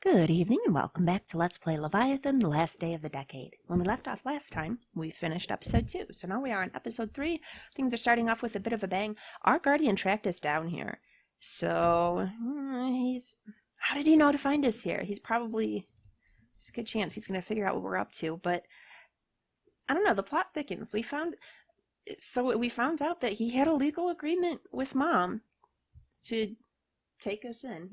Good evening and welcome back to Let's Play Leviathan, the last day of the decade. When we left off last time, we finished episode 2, so now we are on episode 3. Things are starting off with a bit of a bang. Our guardian tracked us down here, so how did he know to find us here? There's a good chance he's going to figure out what we're up to, but I don't know, the plot thickens. We found out that he had a legal agreement with Mom to take us in.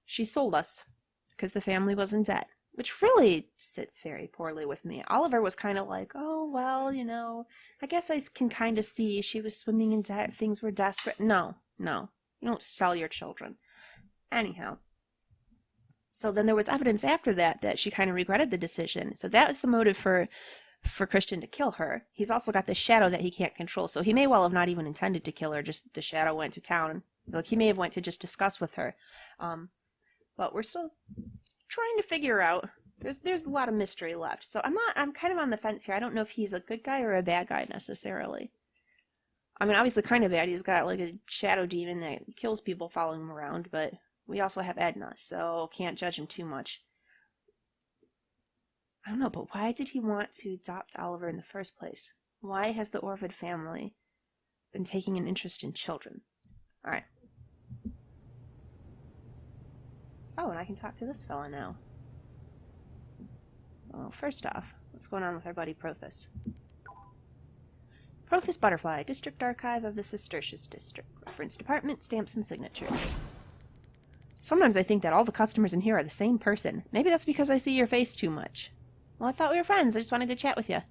She sold us because the family was in debt, which really sits very poorly with me. Oliver was kind of like, oh, well, I guess I can kind of see she was swimming in debt, things were desperate. No, you don't sell your children. Anyhow, so then there was evidence after that she kind of regretted the decision. So that was the motive for Kristian to kill her. He's also got the shadow that he can't control, so he may well have not even intended to kill her, just the shadow went to town. Like, he may have went to just discuss with her. But we're still trying to figure out. There's a lot of mystery left. So I'm kind of on the fence here. I don't know if he's a good guy or a bad guy necessarily. I mean, obviously kind of bad. He's got like a shadow demon that kills people following him around, but we also have Edna, so can't judge him too much. I don't know, but why did he want to adopt Oliver in the first place? Why has the Orvood family been taking an interest in children? Alright. Oh, and I can talk to this fella now. Well, first off, what's going on with our buddy Profus? Profus Butterfly, District Archive of the Cistercius District. Reference Department, Stamps and Signatures. Sometimes I think that all the customers in here are the same person. Maybe that's because I see your face too much. Well, I thought we were friends. I just wanted to chat with you.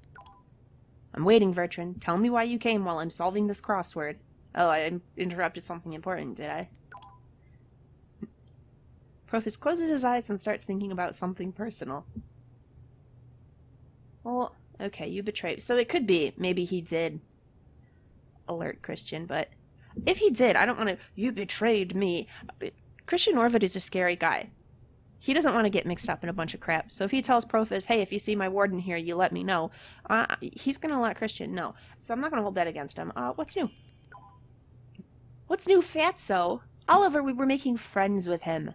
I'm waiting, Bertrand. Tell me why you came while I'm solving this crossword. Oh, I interrupted something important, did I? Profus closes his eyes and starts thinking about something personal. Well, okay, you betrayed. So it could be, maybe he did alert Kristian, but if he did, I don't want to, you betrayed me. Kristian Orvood is a scary guy. He doesn't want to get mixed up in a bunch of crap. So if he tells Profus, hey, if you see my warden here, you let me know, he's going to let Kristian know. So I'm not going to hold that against him. What's new? What's new, Fatso? Oliver, we were making friends with him.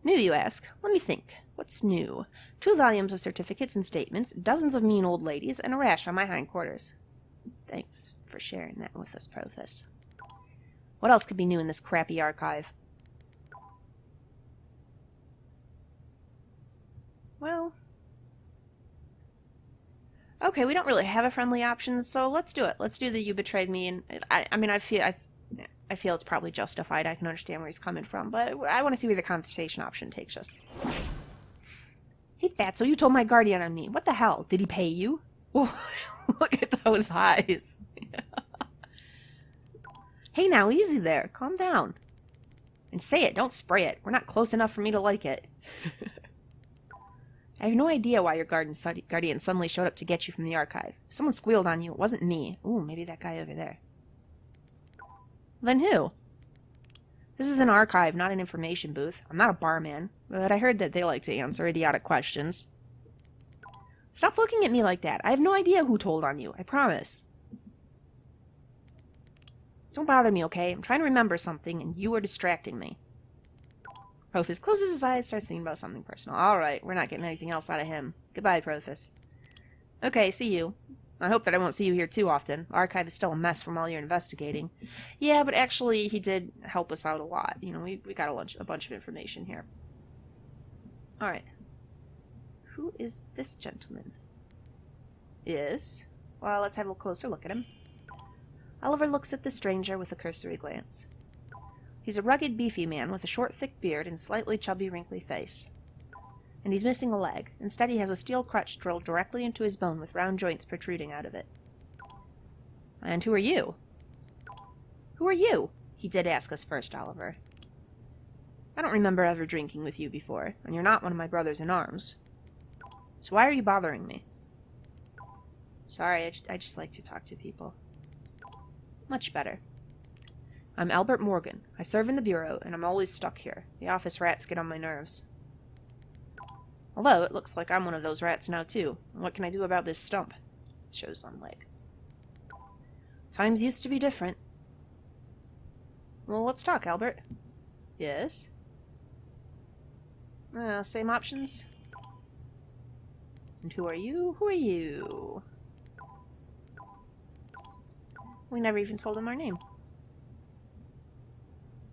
New, you ask? Let me think. What's new? 2 volumes of certificates and statements, dozens of mean old ladies, and a rash on my hindquarters. Thanks for sharing that with us, Profus. What else could be new in this crappy archive? Well, okay, we don't really have a friendly option, so let's do it. Let's do the you betrayed me, and I feel it's probably justified. I can understand where he's coming from, but I want to see where the conversation option takes us. Hey, Fatso, you told my guardian on me. What the hell? Did he pay you? Whoa, look at those eyes. Hey, now, easy there. Calm down. And say it, don't spray it. We're not close enough for me to like it. I have no idea why your guardian suddenly showed up to get you from the archive. If someone squealed on you, it wasn't me. Ooh, maybe that guy over there. Then who? This is an archive, not an information booth. I'm not a barman, but I heard that they like to answer idiotic questions. Stop looking at me like that. I have no idea who told on you, I promise. Don't bother me, okay? I'm trying to remember something, and you are distracting me. Profus closes his eyes, starts thinking about something personal. Alright, we're not getting anything else out of him. Goodbye, Profus. Okay, see you. I hope that I won't see you here too often. The archive is still a mess from all your investigating. Yeah, but actually, he did help us out a lot. We got a bunch of information here. Alright. Who is this gentleman? Yes? Well, let's have a closer look at him. Oliver looks at the stranger with a cursory glance. He's a rugged, beefy man with a short, thick beard and slightly chubby, wrinkly face. And he's missing a leg. Instead, he has a steel crutch drilled directly into his bone with round joints protruding out of it. And who are you? Who are you? He did ask us first, Oliver. I don't remember ever drinking with you before, and you're not one of my brothers in arms. So why are you bothering me? Sorry, I just like to talk to people. Much better. I'm Albert Morgan. I serve in the Bureau, and I'm always stuck here. The office rats get on my nerves. Although, it looks like I'm one of those rats now, too. What can I do about this stump? Shows on leg. Times used to be different. Well, let's talk, Albert. Yes? Same options. And who are you? Who are you? We never even told him our name.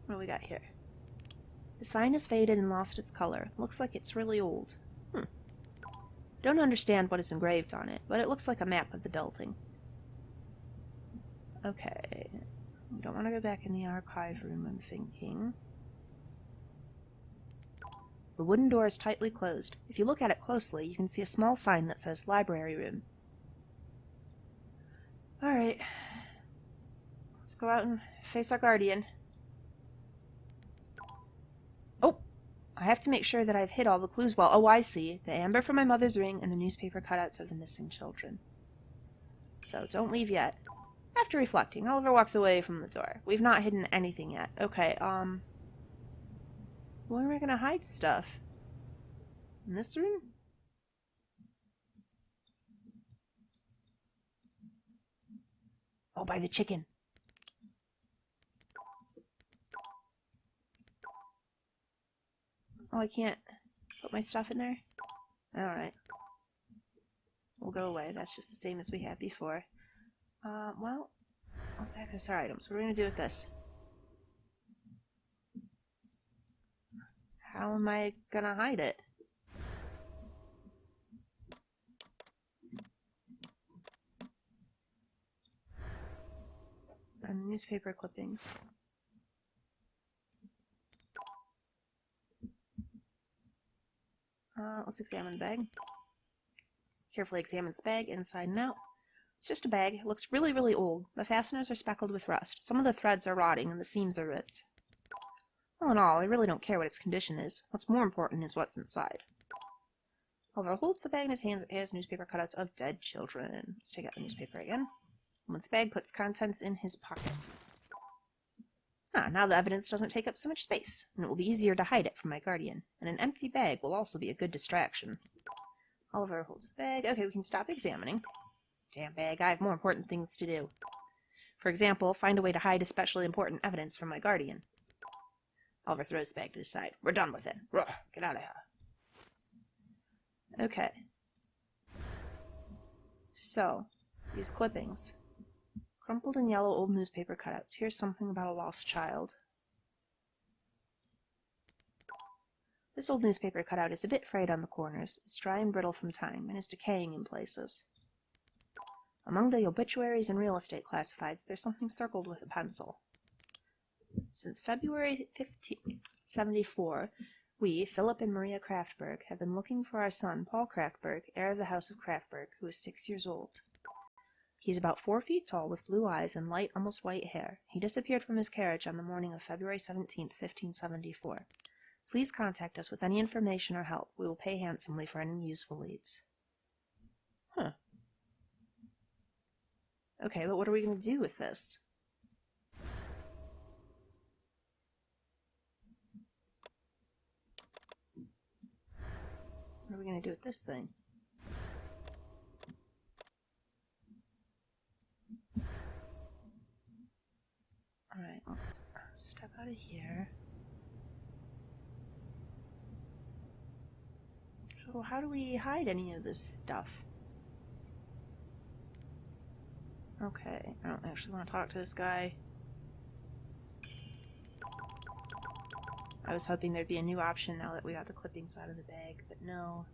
What do we got here? The sign has faded and lost its color. Looks like it's really old. Don't understand what is engraved on it, but it looks like a map of the building. Okay. We don't want to go back in the archive room, I'm thinking. The wooden door is tightly closed. If you look at it closely, you can see a small sign that says library room. Alright. Let's go out and face our guardian. Oh! I have to make sure that I've hit all the clues well. Oh, I see. The amber from my mother's ring and the newspaper cutouts of the missing children. So, don't leave yet. After reflecting, Oliver walks away from the door. We've not hidden anything yet. Okay, where am I gonna hide stuff? In this room? Oh, by the chicken. Oh, I can't put my stuff in there? Alright. We'll go away. That's just the same as we had before. Well, let's access our items. What are we gonna do with this? How am I gonna hide it? And newspaper clippings. Let's examine the bag. Carefully examines the bag, inside and out. It's just a bag. It looks really, really old. The fasteners are speckled with rust. Some of the threads are rotting and the seams are ripped. All in all, I really don't care what its condition is. What's more important is what's inside. Oliver holds the bag in his hands. It has newspaper cutouts of dead children. Let's take out the newspaper again. Once the bag puts contents in his pocket. Now the evidence doesn't take up so much space, and it will be easier to hide it from my guardian. And an empty bag will also be a good distraction. Oliver holds the bag. Okay, we can stop examining. Damn bag, I have more important things to do. For example, find a way to hide especially important evidence from my guardian. Oliver throws the bag to the side. We're done with it. Get out of here. Okay. So, these clippings. Crumpled and yellow old newspaper cutouts. Here's something about a lost child. This old newspaper cutout is a bit frayed on the corners. It's dry and brittle from time, and is decaying in places. Among the obituaries and real estate classifieds, there's something circled with a pencil. Since February 1574, we, Philip and Maria Kraftberg, have been looking for our son, Paul Kraftberg, heir of the House of Kraftberg, who is 6 years old. He's about 4 feet tall, with blue eyes and light, almost white hair. He disappeared from his carriage on the morning of February 17th, 1574. Please contact us with any information or help. We will pay handsomely for any useful leads. Okay, but what are we going to do with this? What are we going to do with this thing? Alright, let's step out of here. So how do we hide any of this stuff? Okay, I don't actually want to talk to this guy. I was hoping there'd be a new option now that we got the clippings out of the bag, but no.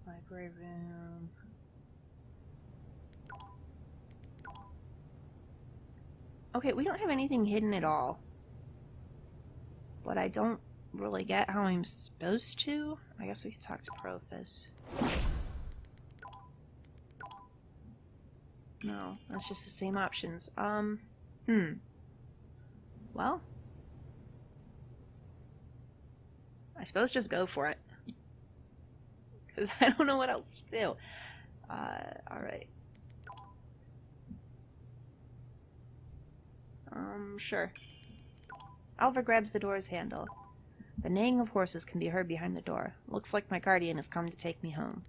Library room. Okay, we don't have anything hidden at all. But I don't really get how I'm supposed to. I guess we could talk to Prothus. No, that's just the same options. Well, I suppose just go for it. Because I don't know what else to do. Alright. Sure. Oliver grabs the door's handle. The neighing of horses can be heard behind the door. Looks like my guardian has come to take me home.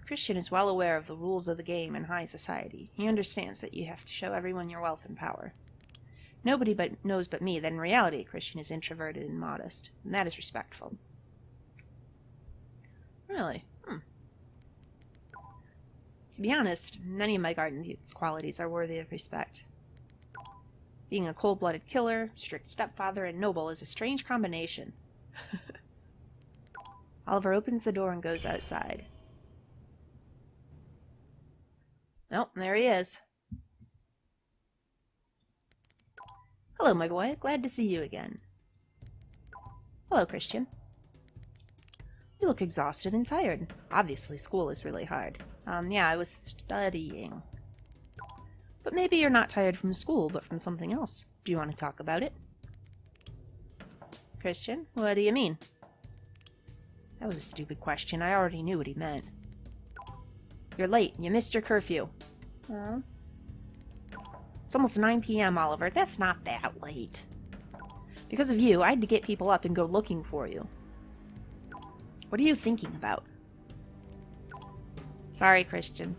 Kristian is well aware of the rules of the game in high society. He understands that you have to show everyone your wealth and power. Nobody knows but me that in reality Kristian is introverted and modest, and that is respectful. Really? To be honest, many of my garden youth's qualities are worthy of respect. Being a cold-blooded killer, strict stepfather, and noble is a strange combination. Oliver opens the door and goes outside. Oh, there he is. Hello, my boy. Glad to see you again. Hello, Kristian. You look exhausted and tired. Obviously, school is really hard. Yeah, I was studying. But maybe you're not tired from school, but from something else. Do you want to talk about it? Kristian, what do you mean? That was a stupid question. I already knew what he meant. You're late. You missed your curfew. It's almost 9 p.m., Oliver. That's not that late. Because of you, I had to get people up and go looking for you. What are you thinking about? Sorry, Kristian.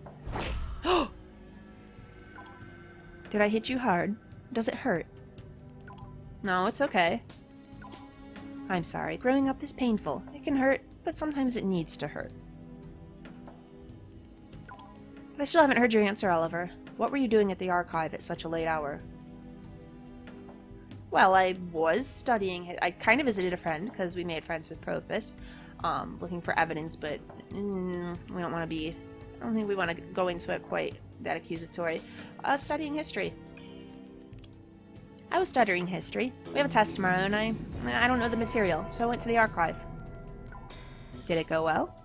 Did I hit you hard? Does it hurt? No, it's okay. I'm sorry. Growing up is painful. It can hurt, but sometimes it needs to hurt. But I still haven't heard your answer, Oliver. What were you doing at the archive at such a late hour? Well, I was studying. I kind of visited a friend because we made friends with Profus, looking for evidence, but we don't want to be... I don't think we want to go into it quite that accusatory. Studying history. I was studying history. We have a test tomorrow, and I don't know the material, so I went to the archive. Did it go well?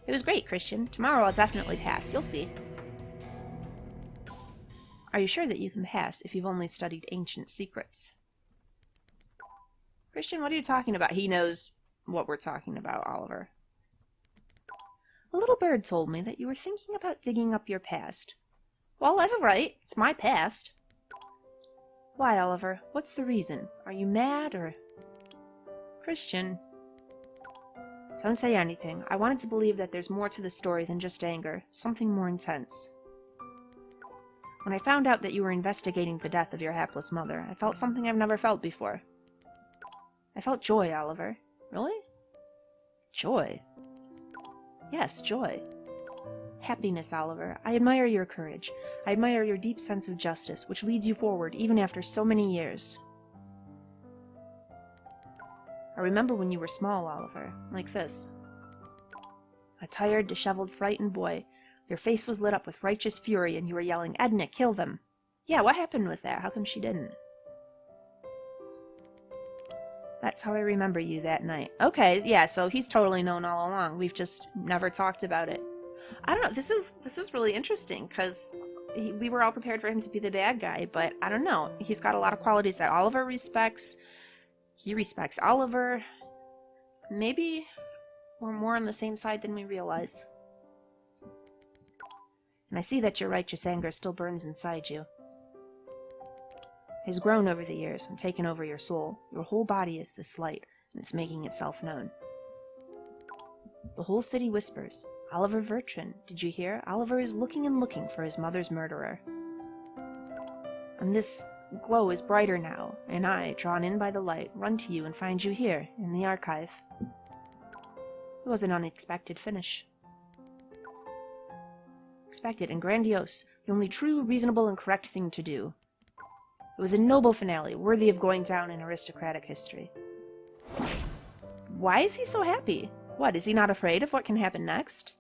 It was great, Kristian. Tomorrow I'll definitely pass. You'll see. Are you sure that you can pass if you've only studied ancient secrets? Kristian, what are you talking about? He knows what we're talking about, Oliver. A little bird told me that you were thinking about digging up your past. Well, I have a right. It's my past. Why, Oliver? What's the reason? Are you mad, or... Kristian. Don't say anything. I wanted to believe that there's more to the story than just anger. Something more intense. When I found out that you were investigating the death of your hapless mother, I felt something I've never felt before. I felt joy, Oliver. Really? Joy? Yes, joy. Happiness, Oliver. I admire your courage. I admire your deep sense of justice, which leads you forward even after so many years. I remember when you were small, Oliver, like this. A tired, disheveled, frightened boy. Your face was lit up with righteous fury, and you were yelling, Edna, kill them! Yeah, what happened with that? How come she didn't? That's how I remember you that night. Okay, yeah, so he's totally known all along. We've just never talked about it. I don't know, this is really interesting, because we were all prepared for him to be the bad guy, but I don't know. He's got a lot of qualities that Oliver respects. He respects Oliver. Maybe we're more on the same side than we realize. And I see that your righteous anger still burns inside you. It has grown over the years and taken over your soul. Your whole body is this light, and it's making itself known. The whole city whispers, Oliver Vertran, did you hear? Oliver is looking and looking for his mother's murderer. And this glow is brighter now, and I, drawn in by the light, run to you and find you here, in the archive. It was an unexpected finish. Expected and grandiose, the only true, reasonable, and correct thing to do. It was a noble finale, worthy of going down in aristocratic history. Why is he so happy? What, is he not afraid of what can happen next?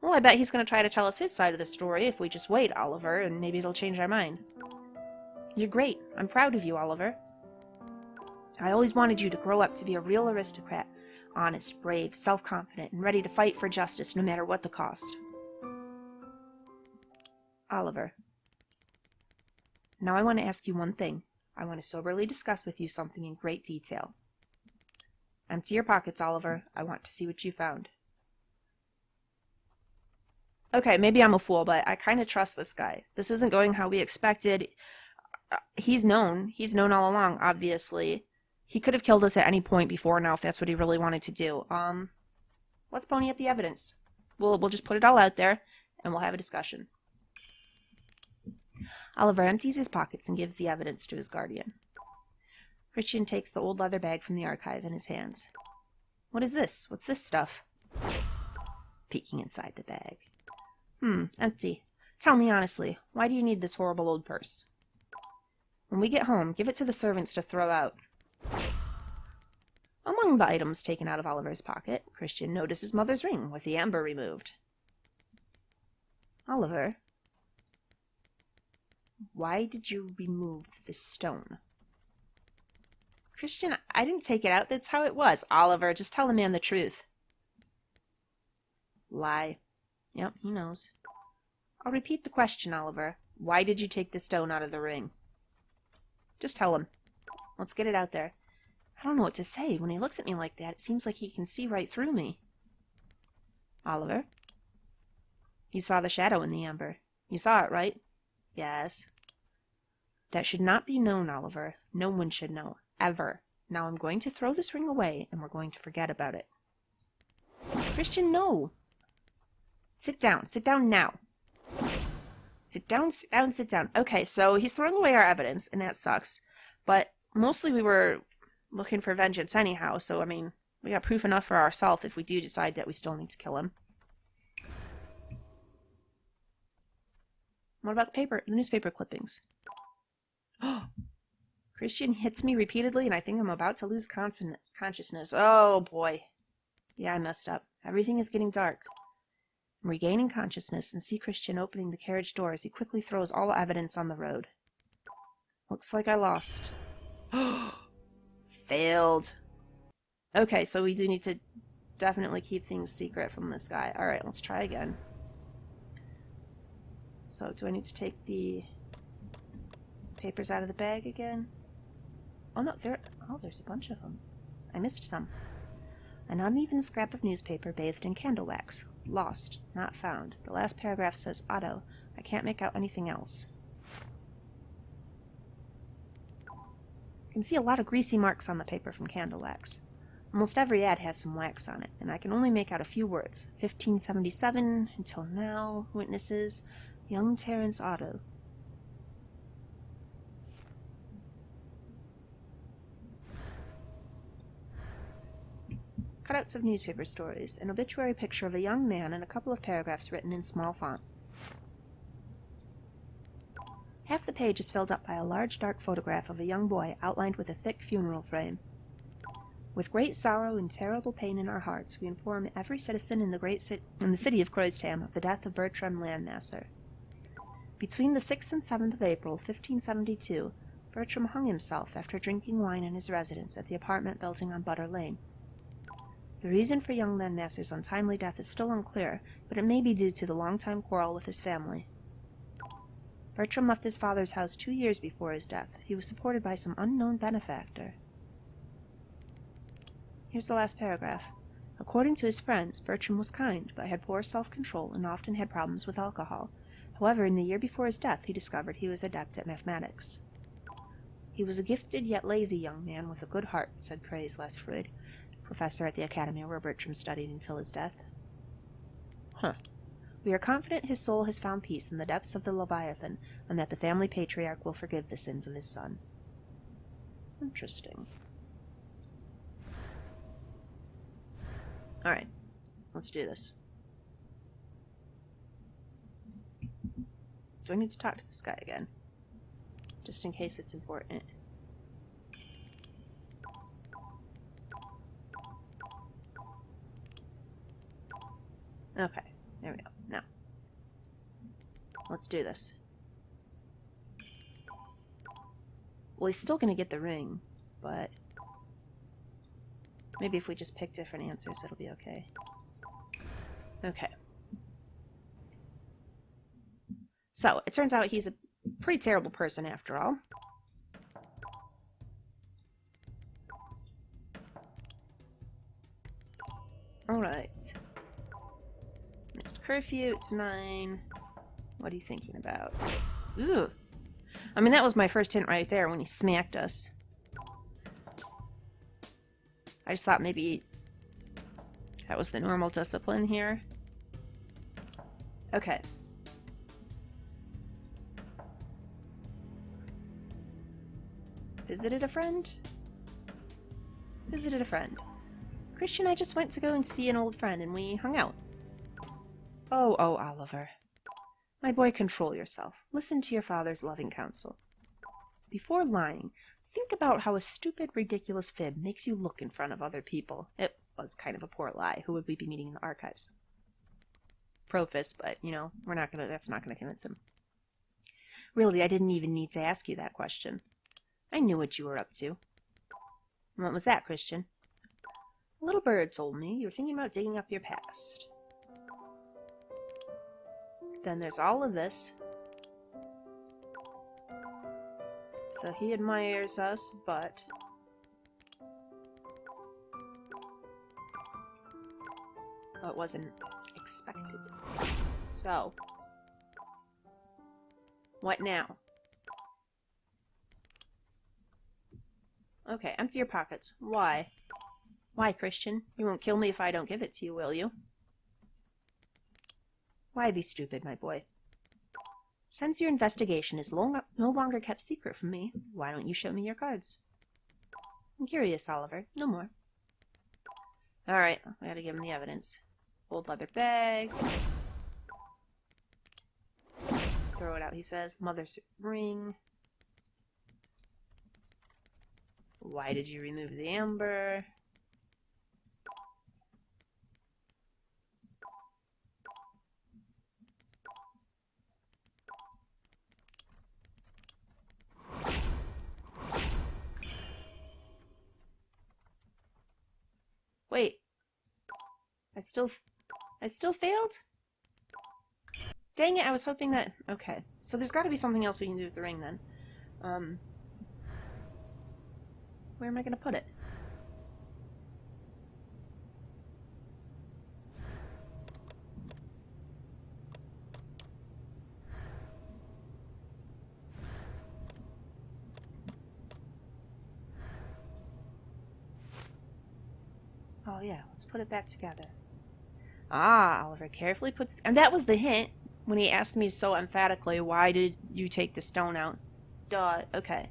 Well, I bet he's going to try to tell us his side of the story if we just wait, Oliver, and maybe it'll change our mind. You're great. I'm proud of you, Oliver. I always wanted you to grow up to be a real aristocrat. Honest, brave, self-confident, and ready to fight for justice no matter what the cost. Oliver. Now I want to ask you one thing. I want to soberly discuss with you something in great detail. Empty your pockets, Oliver. I want to see what you found. Okay, maybe I'm a fool, but I kind of trust this guy. This isn't going how we expected. He's known. He's known all along, obviously. He could have killed us at any point before now if that's what he really wanted to do. Let's pony up the evidence. We'll just put it all out there, and we'll have a discussion. Oliver empties his pockets and gives the evidence to his guardian. Kristian takes the old leather bag from the archive in his hands. What is this? What's this stuff? Peeking inside the bag. Empty. Tell me honestly, why do you need this horrible old purse? When we get home, give it to the servants to throw out. Among the items taken out of Oliver's pocket, Kristian noticed his mother's ring with the amber removed. Oliver, why did you remove this stone? Kristian, I didn't take it out. That's how it was. Oliver, just tell the man the truth. Lie. Yep, he knows. I'll repeat the question, Oliver. Why did you take the stone out of the ring? Just tell him. Let's get it out there. I don't know what to say. When he looks at me like that, it seems like he can see right through me. Oliver? You saw the shadow in the amber. You saw it, right? Yes. That should not be known, Oliver. No one should know. Ever. Now I'm going to throw this ring away, and we're going to forget about it. Kristian, no. Sit down. Sit down now. Sit down, sit down, sit down. Okay, so he's throwing away our evidence, and that sucks. But mostly we were looking for vengeance anyhow, so, I mean, we got proof enough for ourselves if we do decide that we still need to kill him. What about the newspaper clippings? Kristian hits me repeatedly, and I think I'm about to lose consciousness. Oh, boy. Yeah, I messed up. Everything is getting dark. I'm regaining consciousness and see Kristian opening the carriage door as he quickly throws all evidence on the road. Looks like I lost. Failed. Okay, so we do need to definitely keep things secret from this guy. Alright, let's try again. So, do I need to take the papers out of the bag again? Oh no, there's a bunch of them. I missed some. An uneven scrap of newspaper bathed in candle wax. Lost. Not found. The last paragraph says Otto. I can't make out anything else. I can see a lot of greasy marks on the paper from candle wax. Almost every ad has some wax on it, and I can only make out a few words. 1577, until now, witnesses, young Terence Otto. Cutouts of newspaper stories, an obituary picture of a young man, and a couple of paragraphs written in small font. Half the page is filled up by a large dark photograph of a young boy outlined with a thick funeral frame. With great sorrow and terrible pain in our hearts, we inform every citizen in the city of Kristian of the death of Bertram Landmasser. Between the 6th and 7th of April, 1572, Bertram hung himself after drinking wine in his residence at the apartment building on Butter Lane. The reason for young Landmasser's untimely death is still unclear, but it may be due to the long-time quarrel with his family. Bertram left his father's house 2 years before his death. He was supported by some unknown benefactor. Here's the last paragraph. According to his friends, Bertram was kind, but had poor self-control and often had problems with alcohol. However, in the year before his death, he discovered he was adept at mathematics. He was a gifted yet lazy young man with a good heart, said Praise Lesfrid, professor at the academy where Bertram studied until his death. We are confident his soul has found peace in the depths of the Leviathan, and that the family patriarch will forgive the sins of his son. Interesting. Alright, let's do this. Do I need to talk to this guy again? Just in case it's important. Okay, there we go. Now, let's do this. Well, he's still gonna get the ring, but maybe if we just pick different answers, it'll be okay. Okay. So, it turns out he's a pretty terrible person after all. Alright. Missed curfew, it's 9. What are you thinking about? Ooh. I mean, that was my first hint right there when he smacked us. I just thought maybe that was the normal discipline here. Okay. Visited a friend? Visited a friend. Kristian, I just went to go and see an old friend, and we hung out. Oh, Oliver. My boy, control yourself. Listen to your father's loving counsel. Before lying, think about how a stupid, ridiculous fib makes you look in front of other people. It was kind of a poor lie. Who would we be meeting in the archives? Profus, but, you know, that's not gonna convince him. Really, I didn't even need to ask you that question. I knew what you were up to. What was that, Kristian? A little bird told me you were thinking about digging up your past. Then there's all of this. So he admires us, but... well, it wasn't expected. So... what now? Okay, empty your pockets. Why? Why, Kristian? You won't kill me if I don't give it to you, will you? Why be stupid, my boy? Since your investigation is no longer kept secret from me, why don't you show me your cards? I'm curious, Oliver. No more. Alright, I gotta give him the evidence. Old leather bag. Throw it out, he says. Mother's ring. Why did you remove the amber? Wait. I still failed? Dang it, I was hoping that... okay. So there's got to be something else we can do with the ring, then. Where am I going to put it? Oh yeah, let's put it back together. Ah, Oliver carefully puts... and that was the hint when he asked me so emphatically, why did you take the stone out? Duh, okay.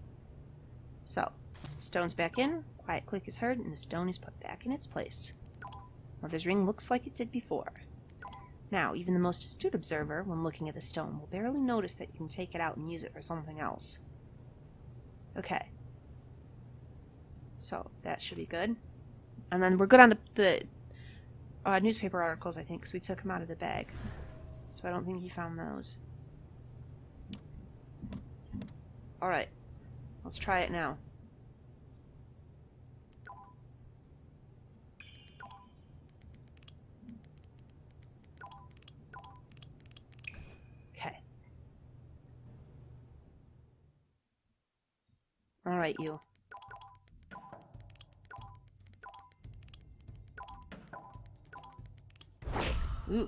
So, stone's back in, quiet click is heard, and the stone is put back in its place. Mother's ring looks like it did before. Now, even the most astute observer, when looking at the stone, will barely notice that you can take it out and use it for something else. Okay. So, that should be good. And then we're good on the newspaper articles, I think, because we took them out of the bag. So I don't think he found those. Alright. Let's try it now. Okay. Alright, you. Ooh.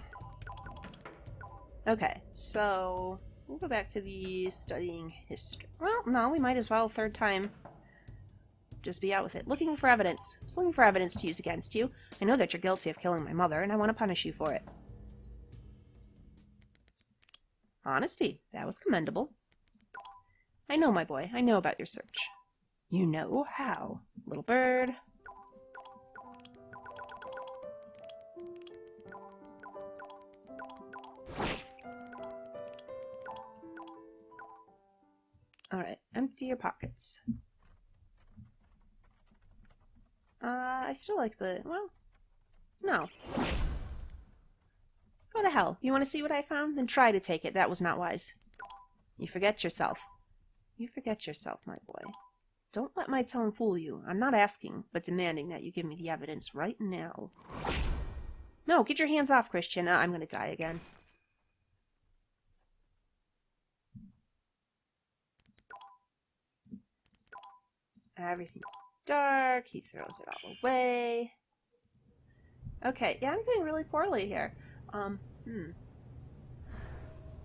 Okay, so we'll go back to the studying history. Well, no, we might as well, third time. Just be out with it. Looking for evidence. I was looking for evidence to use against you. I know that you're guilty of killing my mother, and I want to punish you for it. Honesty. That was commendable. I know, my boy. I know about your search. You know how. Little bird. Alright, empty your pockets. I still like the... well, no. Go to hell. You want to see what I found? Then try to take it. That was not wise. You forget yourself. You forget yourself, my boy. Don't let my tone fool you. I'm not asking, but demanding that you give me the evidence right now. No, get your hands off, Kristian. I'm gonna die again. Everything's dark. He throws it all away. Okay, yeah, I'm doing really poorly here.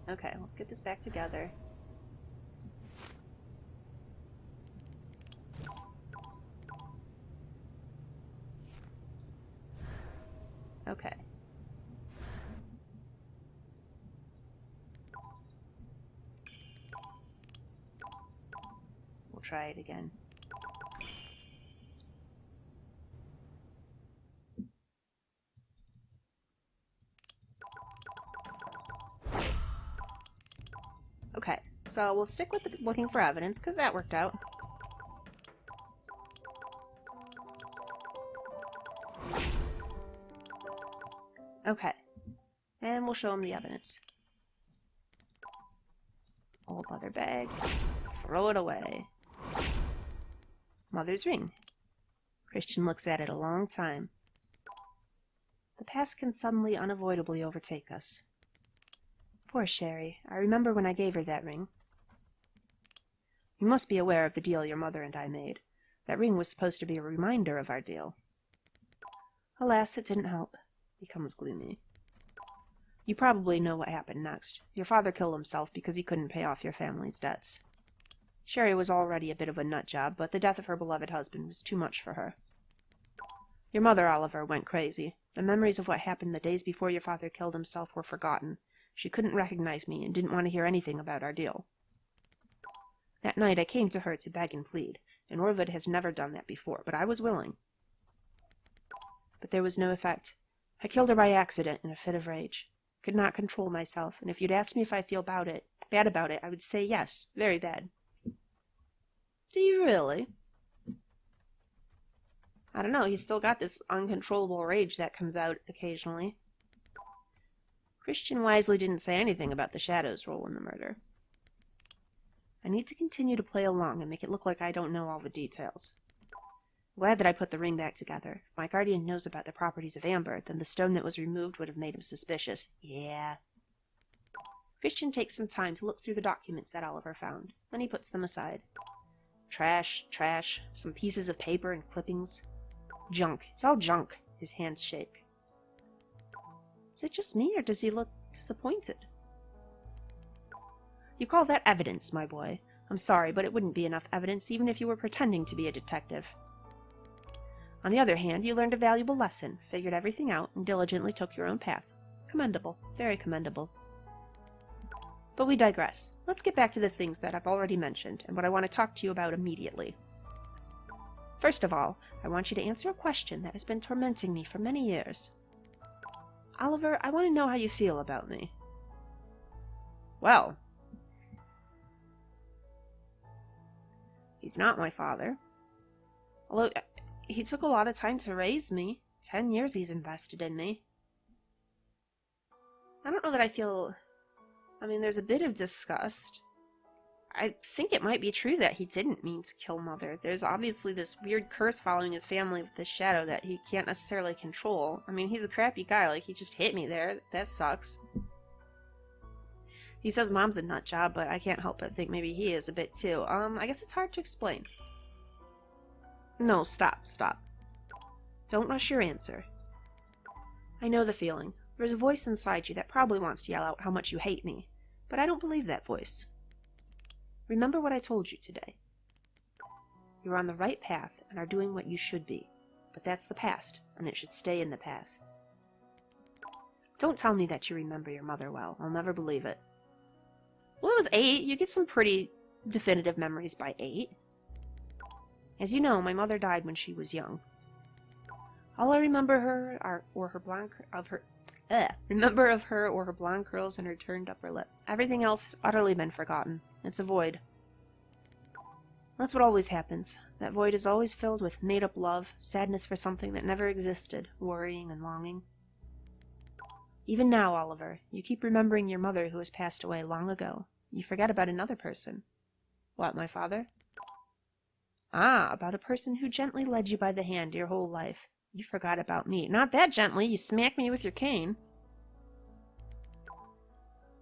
Okay, let's get this back together. Okay. We'll try it again. So we'll stick with looking for evidence, because that worked out. Okay. And we'll show him the evidence. Old leather bag. Throw it away. Mother's ring. Kristian looks at it a long time. The past can suddenly, unavoidably overtake us. Poor Sherry. I remember when I gave her that ring. You must be aware of the deal your mother and I made. That ring was supposed to be a reminder of our deal. Alas, it didn't help. Becomes gloomy. You probably know what happened next. Your father killed himself because he couldn't pay off your family's debts. Sherry was already a bit of a nut job, but the death of her beloved husband was too much for her. Your mother, Oliver, went crazy. The memories of what happened the days before your father killed himself were forgotten. She couldn't recognize me and didn't want to hear anything about our deal. That night I came to her to beg and plead, and Orvood has never done that before, but I was willing. But there was no effect. I killed her by accident in a fit of rage. Could not control myself, and if you'd asked me if I feel bad about it, I would say yes, very bad. Do you really? I don't know, he's still got this uncontrollable rage that comes out occasionally. Kristian wisely didn't say anything about the Shadow's role in the murder. I need to continue to play along and make it look like I don't know all the details. Glad that I put the ring back together. If my guardian knows about the properties of amber, then the stone that was removed would have made him suspicious. Yeah. Kristian takes some time to look through the documents that Oliver found. Then he puts them aside. Trash, some pieces of paper and clippings. Junk. It's all junk. His hands shake. Is it just me, or does he look disappointed? You call that evidence, my boy. I'm sorry, but it wouldn't be enough evidence even if you were pretending to be a detective. On the other hand, you learned a valuable lesson, figured everything out, and diligently took your own path. Commendable. Very commendable. But we digress. Let's get back to the things that I've already mentioned, and what I want to talk to you about immediately. First of all, I want you to answer a question that has been tormenting me for many years. Oliver, I want to know how you feel about me. Well, he's not my father. Although, he took a lot of time to raise me. 10 years he's invested in me. I don't know that I feel... there's a bit of disgust. I think it might be true that he didn't mean to kill Mother. There's obviously this weird curse following his family with this shadow that he can't necessarily control. He's a crappy guy. Like, he just hit me there. That sucks. He says Mom's a nut job, but I can't help but think maybe he is a bit too. I guess it's hard to explain. No, stop. Don't rush your answer. I know the feeling. There's a voice inside you that probably wants to yell out how much you hate me, but I don't believe that voice. Remember what I told you today. You're on the right path and are doing what you should be, but that's the past, and it should stay in the past. Don't tell me that you remember your mother well. I'll never believe it. Well, it was 8. You get some pretty definitive memories by 8. As you know, my mother died when she was young. All I remember of her or her blonde curls and her turned upper lip. Everything else has utterly been forgotten. It's a void. That's what always happens. That void is always filled with made-up love, sadness for something that never existed, worrying and longing. Even now, Oliver, you keep remembering your mother who has passed away long ago. You forget about another person. What, my father? Ah, about a person who gently led you by the hand your whole life. You forgot about me. Not that gently. You smacked me with your cane.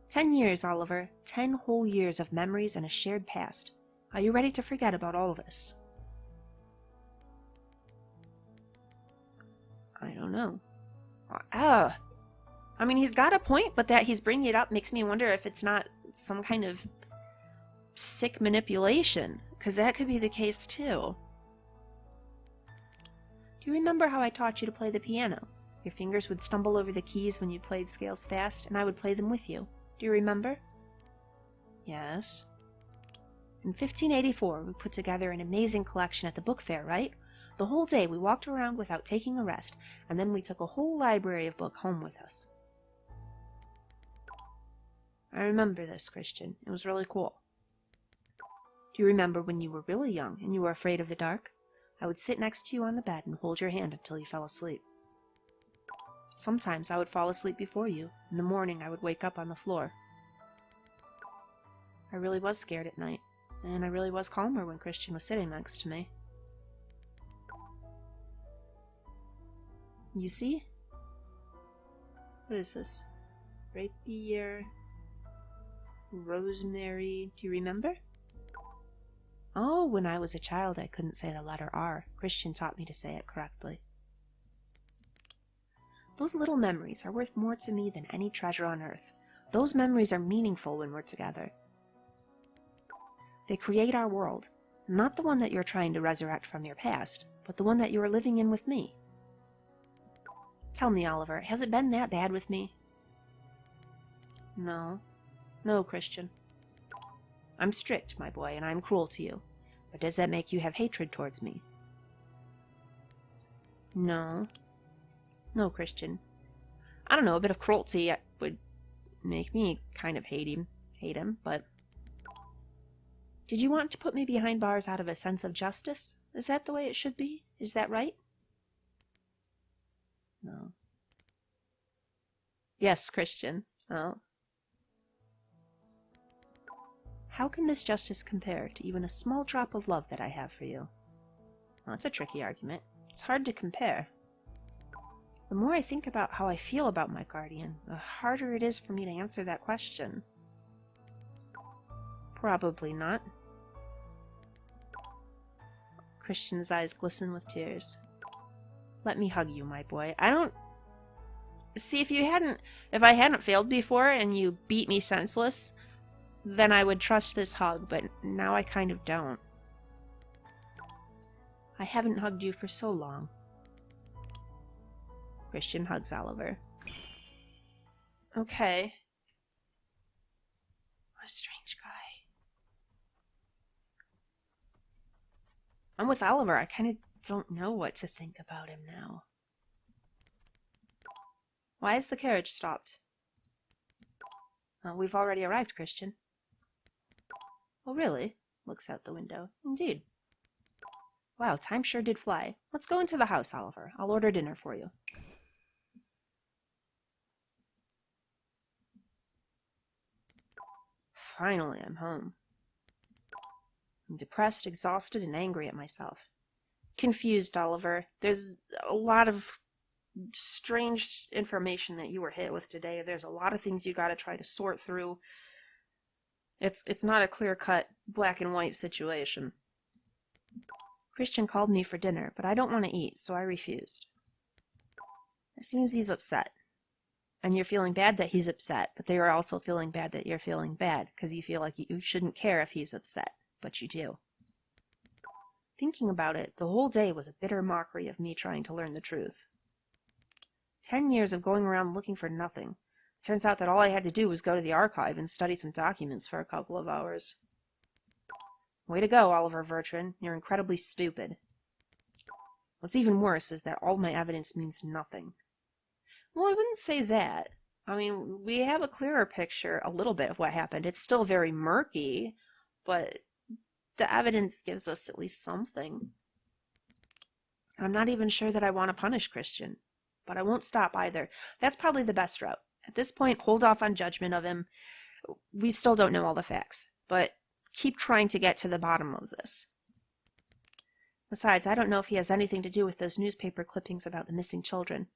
10 years, Oliver. 10 whole years of memories and a shared past. Are you ready to forget about all this? I don't know. He's got a point, but that he's bringing it up makes me wonder if it's not some kind of sick manipulation, because that could be the case too. Do you remember how I taught you to play the piano? Your fingers would stumble over the keys when you played scales fast, and I would play them with you. Do you remember? Yes. In 1584, we put together an amazing collection at the book fair, right? The whole day we walked around without taking a rest, and then we took a whole library of books home with us. I remember this, Kristian. It was really cool. Do you remember when you were really young and you were afraid of the dark? I would sit next to you on the bed and hold your hand until you fell asleep. Sometimes I would fall asleep before you. In the morning I would wake up on the floor. I really was scared at night, and I really was calmer when Kristian was sitting next to me. You see? What is this? Rapier, rosemary, do you remember? Oh, when I was a child I couldn't say the letter R. Kristian taught me to say it correctly. Those little memories are worth more to me than any treasure on earth. Those memories are meaningful when we're together. They create our world, not the one that you're trying to resurrect from your past, but the one that you are living in with me. Tell me, Oliver, has it been that bad with me? No, Kristian. I'm strict, my boy, and I'm cruel to you. But does that make you have hatred towards me? No, Kristian. I don't know, a bit of cruelty would make me kind of hate him, but... Did you want to put me behind bars out of a sense of justice? Is that the way it should be? Is that right? No. Yes, Kristian. Oh. How can this justice compare to even a small drop of love that I have for you? Well, that's a tricky argument. It's hard to compare. The more I think about how I feel about my guardian, the harder it is for me to answer that question. Probably not. Kristian's eyes glisten with tears. Let me hug you, my boy. I don't... See, if I hadn't failed before and you beat me senseless, then I would trust this hug, but now I kind of don't. I haven't hugged you for so long. Kristian hugs Oliver. Okay. What a strange guy. I'm with Oliver. I kind of don't know what to think about him now. Why has the carriage stopped? We've already arrived, Kristian. Oh, really? Looks out the window. Indeed. Wow, time sure did fly. Let's go into the house, Oliver. I'll order dinner for you. Finally, I'm home. I'm depressed, exhausted, and angry at myself. Confused, Oliver. There's a lot of strange information that you were hit with today. There's a lot of things you gotta try to sort through. It's not a clear-cut black and white situation. Kristian called me for dinner, but I don't want to eat, so I refused. It seems he's upset. And you're feeling bad that he's upset, but they are also feeling bad that you're feeling bad, because you feel like you shouldn't care if he's upset, but you do. Thinking about it, the whole day was a bitter mockery of me trying to learn the truth. 10 years of going around looking for nothing. Turns out that all I had to do was go to the archive and study some documents for a couple of hours. Way to go, Oliver Vertran. You're incredibly stupid. What's even worse is that all my evidence means nothing. Well, I wouldn't say that. I mean, we have a clearer picture, a little bit, of what happened. It's still very murky, but the evidence gives us at least something. I'm not even sure that I want to punish Kristian, but I won't stop either. That's probably the best route. At this point, hold off on judgment of him. We still don't know all the facts, but keep trying to get to the bottom of this. Besides, I don't know if he has anything to do with those newspaper clippings about the missing children.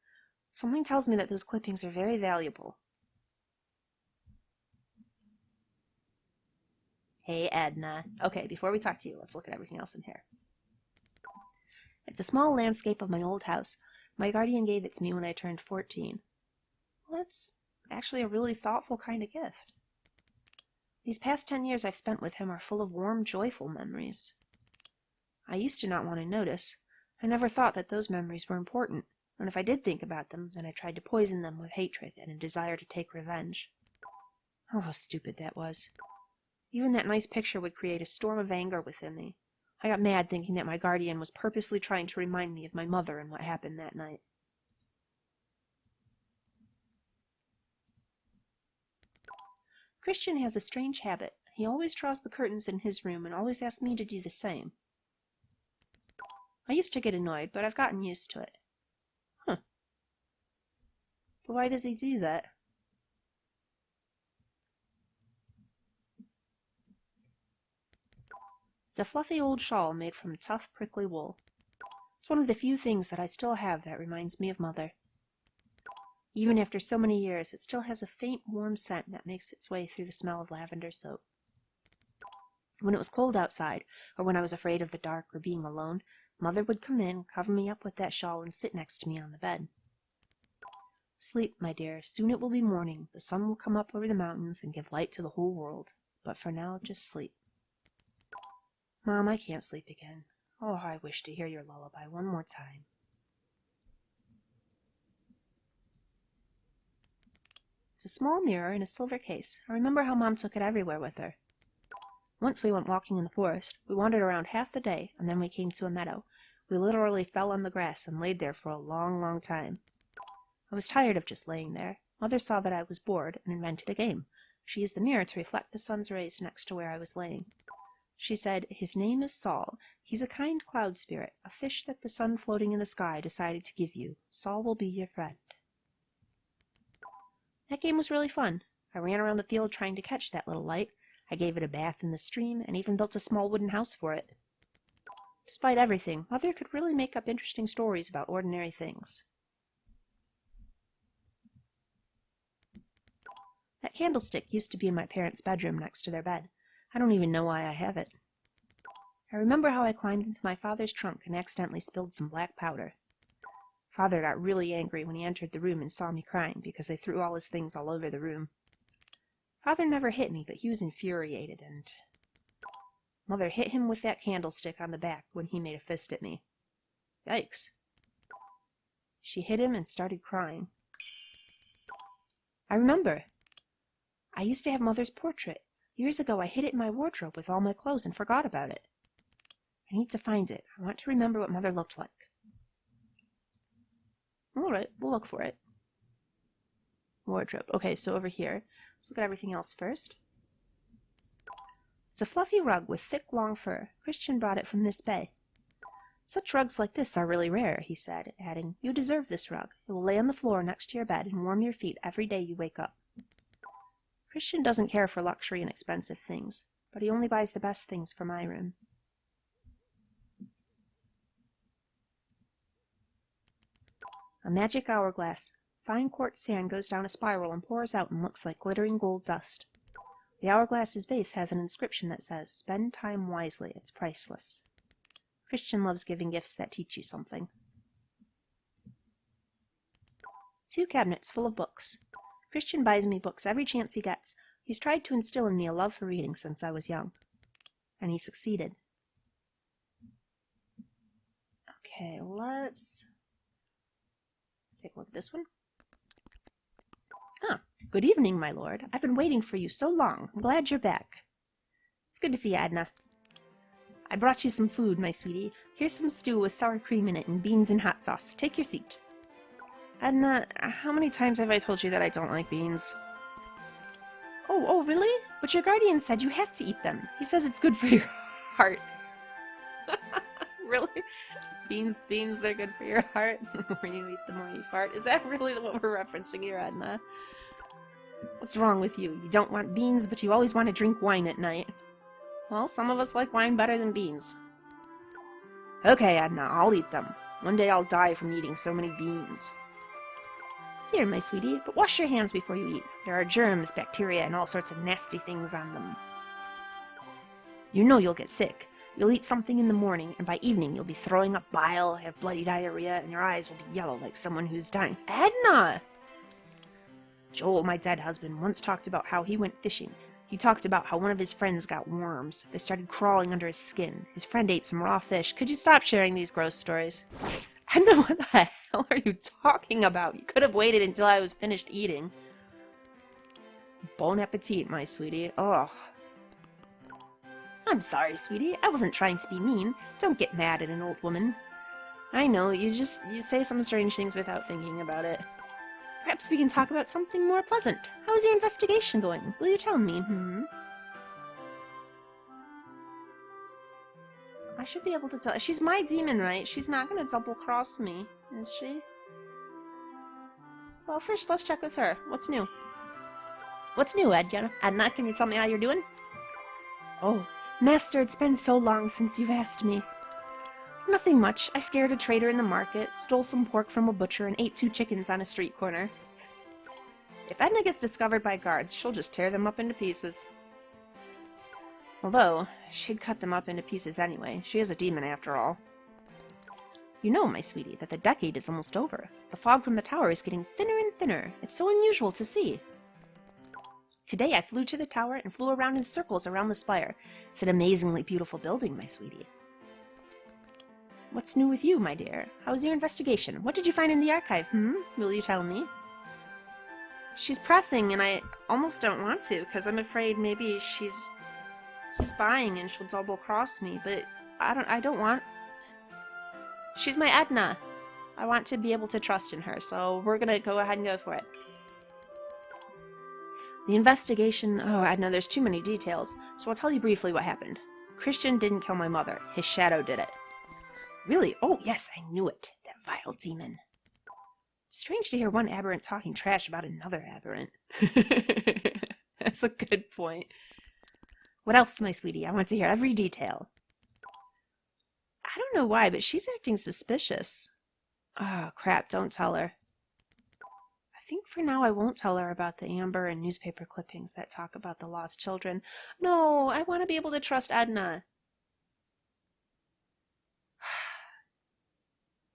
Something tells me that those clippings are very valuable. Hey, Edna. Okay, before we talk to you, let's look at everything else in here. It's a small landscape of my old house. My guardian gave it to me when I turned 14. Well, that's actually a really thoughtful kind of gift. These past 10 years I've spent with him are full of warm, joyful memories. I used to not want to notice. I never thought that those memories were important, and if I did think about them, then I tried to poison them with hatred and a desire to take revenge. Oh, how stupid that was. Even that nice picture would create a storm of anger within me. I got mad thinking that my guardian was purposely trying to remind me of my mother and what happened that night. Kristian has a strange habit. He always draws the curtains in his room and always asks me to do the same. I used to get annoyed, but I've gotten used to it. Huh. But why does he do that? It's a fluffy old shawl made from tough, prickly wool. It's one of the few things that I still have that reminds me of Mother. Even after so many years, it still has a faint, warm scent that makes its way through the smell of lavender soap. When it was cold outside, or when I was afraid of the dark or being alone, Mother would come in, cover me up with that shawl, and sit next to me on the bed. Sleep, my dear. Soon it will be morning. The sun will come up over the mountains and give light to the whole world. But for now, just sleep. Mom, I can't sleep again. Oh, I wish to hear your lullaby one more time. It's a small mirror in a silver case. I remember how Mom took it everywhere with her. Once we went walking in the forest. We wandered around half the day, and then we came to a meadow. We literally fell on the grass and laid there for a long, long time. I was tired of just laying there. Mother saw that I was bored and invented a game. She used the mirror to reflect the sun's rays next to where I was laying. She said, "His name is Saul. He's a kind cloud spirit, a fish that the sun floating in the sky decided to give you. Saul will be your friend." That game was really fun. I ran around the field trying to catch that little light. I gave it a bath in the stream and even built a small wooden house for it. Despite everything, Mother could really make up interesting stories about ordinary things. That candlestick used to be in my parents' bedroom next to their bed. I don't even know why I have it. I remember how I climbed into my father's trunk and accidentally spilled some black powder. Father got really angry when he entered the room and saw me crying because I threw all his things all over the room. Father never hit me, but he was infuriated, and Mother hit him with that candlestick on the back when he made a fist at me. Yikes. She hit him and started crying. I remember. I used to have Mother's portrait. Years ago I hid it in my wardrobe with all my clothes and forgot about it. I need to find it. I want to remember what Mother looked like. All right, we'll look for it. Wardrobe. Okay, so over here. Let's look at everything else first. It's a fluffy rug with thick, long fur. Kristian brought it from Miss Bay. "Such rugs like this are really rare," he said, adding, "You deserve this rug. It will lay on the floor next to your bed and warm your feet every day you wake up." Kristian doesn't care for luxury and expensive things, but he only buys the best things for my room. A magic hourglass. Fine quartz sand goes down a spiral and pours out and looks like glittering gold dust. The hourglass's base has an inscription that says, "Spend time wisely, it's priceless." Kristian loves giving gifts that teach you something. 2 cabinets full of books. Kristian buys me books every chance he gets. He's tried to instill in me a love for reading since I was young. And he succeeded. Okay, let's take a look at this one. Ah, good evening, my lord. I've been waiting for you so long. I'm glad you're back. It's good to see you, Edna. I brought you some food, my sweetie. Here's some stew with sour cream in it and beans and hot sauce. Take your seat. Edna, how many times have I told you that I don't like beans? Oh, really? But your guardian said you have to eat them. He says it's good for your heart. Really? Beans, they're good for your heart? The more you eat, the more you fart. Is that really what we're referencing here, Edna? What's wrong with you? You don't want beans, but you always want to drink wine at night. Well, some of us like wine better than beans. Okay, Edna, I'll eat them. One day I'll die from eating so many beans. Here, my sweetie, but wash your hands before you eat. There are germs, bacteria, and all sorts of nasty things on them. You know you'll get sick. You'll eat something in the morning, and by evening you'll be throwing up bile, have bloody diarrhea, and your eyes will be yellow like someone who's dying. Edna! Joel, my dead husband, once talked about how he went fishing. He talked about how one of his friends got worms. They started crawling under his skin. His friend ate some raw fish. Could you stop sharing these gross stories? Edna, what the hell are you talking about? You could have waited until I was finished eating. Bon appetit, my sweetie. Ugh. I'm sorry, sweetie. I wasn't trying to be mean. Don't get mad at an old woman. I know, you say some strange things without thinking about it. Perhaps we can talk about something more pleasant. How's your investigation going? Will you tell me, I should be able to tell. She's my demon, right? She's not going to double-cross me, is she? Well, first, let's check with her. What's new? What's new, Edna? Edna, can you tell me how you're doing? Oh, Master, it's been so long since you've asked me. Nothing much. I scared a trader in the market, stole some pork from a butcher, and ate 2 chickens on a street corner. If Edna gets discovered by guards, she'll just tear them up into pieces. Although, she'd cut them up into pieces anyway. She is a demon after all. You know, my sweetie, that the decade is almost over. The fog from the tower is getting thinner and thinner. It's so unusual to see. Today I flew to the tower and flew around in circles around the spire. It's an amazingly beautiful building, my sweetie. What's new with you, my dear? How's your investigation? What did you find in the archive, Will you tell me? She's pressing, and I almost don't want to, because I'm afraid maybe she's spying and she'll double-cross me, but I don't want... She's my Edna. I want to be able to trust in her, so we're gonna go ahead and go for it. The investigation... Oh, Edna, there's too many details, so I'll tell you briefly what happened. Kristian didn't kill my mother. His shadow did it. Really? Oh, yes, I knew it. That vile demon. Strange to hear one aberrant talking trash about another aberrant. That's a good point. What else, my sweetie? I want to hear every detail. I don't know why, but she's acting suspicious. Oh, crap, don't tell her. I think for now I won't tell her about the amber and newspaper clippings that talk about the lost children. No, I want to be able to trust Edna.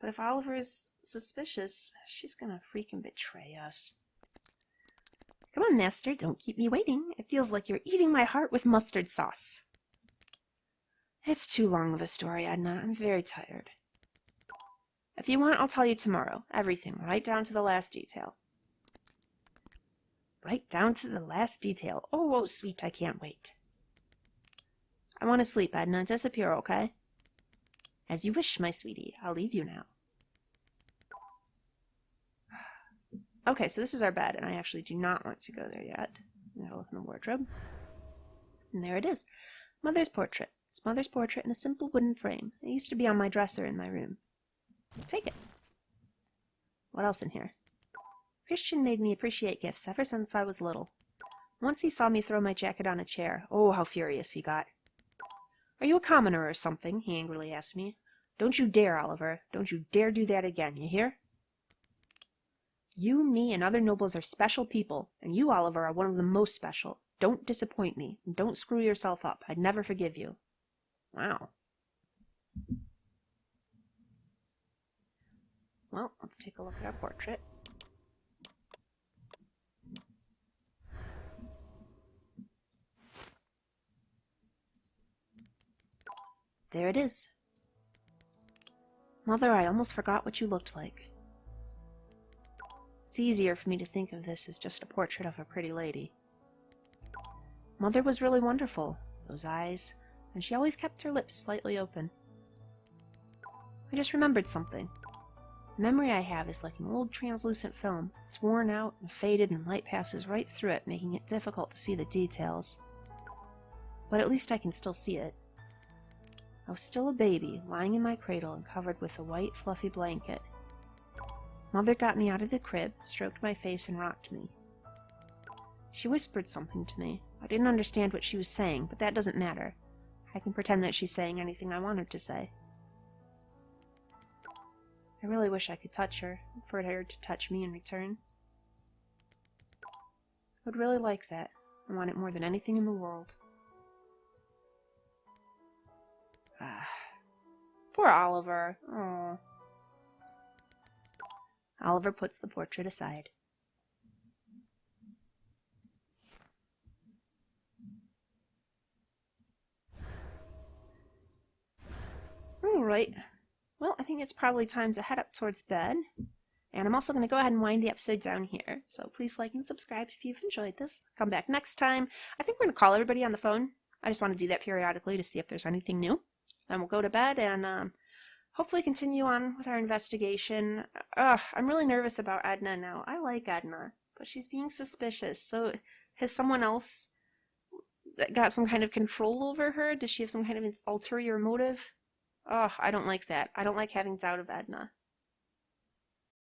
But if Oliver's suspicious, she's gonna freaking betray us. Come on, Master, don't keep me waiting. It feels like you're eating my heart with mustard sauce. It's too long of a story, Edna. I'm very tired. If you want, I'll tell you tomorrow. Everything, right down to the last detail. Right down to the last detail. Oh, sweet, I can't wait. I want to sleep, Edna. Disappear, okay? As you wish, my sweetie. I'll leave you now. Okay, so this is our bed, and I actually do not want to go there yet. I'm going to look in the wardrobe. And there it is. Mother's portrait. It's Mother's portrait in a simple wooden frame. It used to be on my dresser in my room. Take it. What else in here? Kristian made me appreciate gifts ever since I was little. Once he saw me throw my jacket on a chair. Oh, how furious he got. Are you a commoner or something? He angrily asked me. Don't you dare, Oliver. Don't you dare do that again, you hear? You, me, and other nobles are special people, and you, Oliver, are one of the most special. Don't disappoint me, and don't screw yourself up. I'd never forgive you. Wow. Well, let's take a look at our portrait. There it is. Mother, I almost forgot what you looked like. It's easier for me to think of this as just a portrait of a pretty lady. Mother was really wonderful. Those eyes, and she always kept her lips slightly open. I just remembered something. The memory I have is like an old translucent film. It's worn out and faded, and light passes right through it, making it difficult to see the details. But at least I can still see it. I was still a baby, lying in my cradle and covered with a white, fluffy blanket. Mother got me out of the crib, stroked my face, and rocked me. She whispered something to me. I didn't understand what she was saying, but that doesn't matter. I can pretend that she's saying anything I want her to say. I really wish I could touch her, for her to touch me in return. I would really like that. I want it more than anything in the world. Poor Oliver. Oh. Oliver puts the portrait aside. Alright. Well, I think it's probably time to head up towards bed. And I'm also going to go ahead and wind the episode down here. So please like and subscribe if you've enjoyed this. Come back next time. I think we're going to call everybody on the phone. I just want to do that periodically to see if there's anything new. Then we'll go to bed and hopefully continue on with our investigation. I'm really nervous about Edna now. I like Edna, but she's being suspicious. So has someone else got some kind of control over her? Does she have some kind of ulterior motive? Oh, I don't like that. I don't like having Zout of Edna.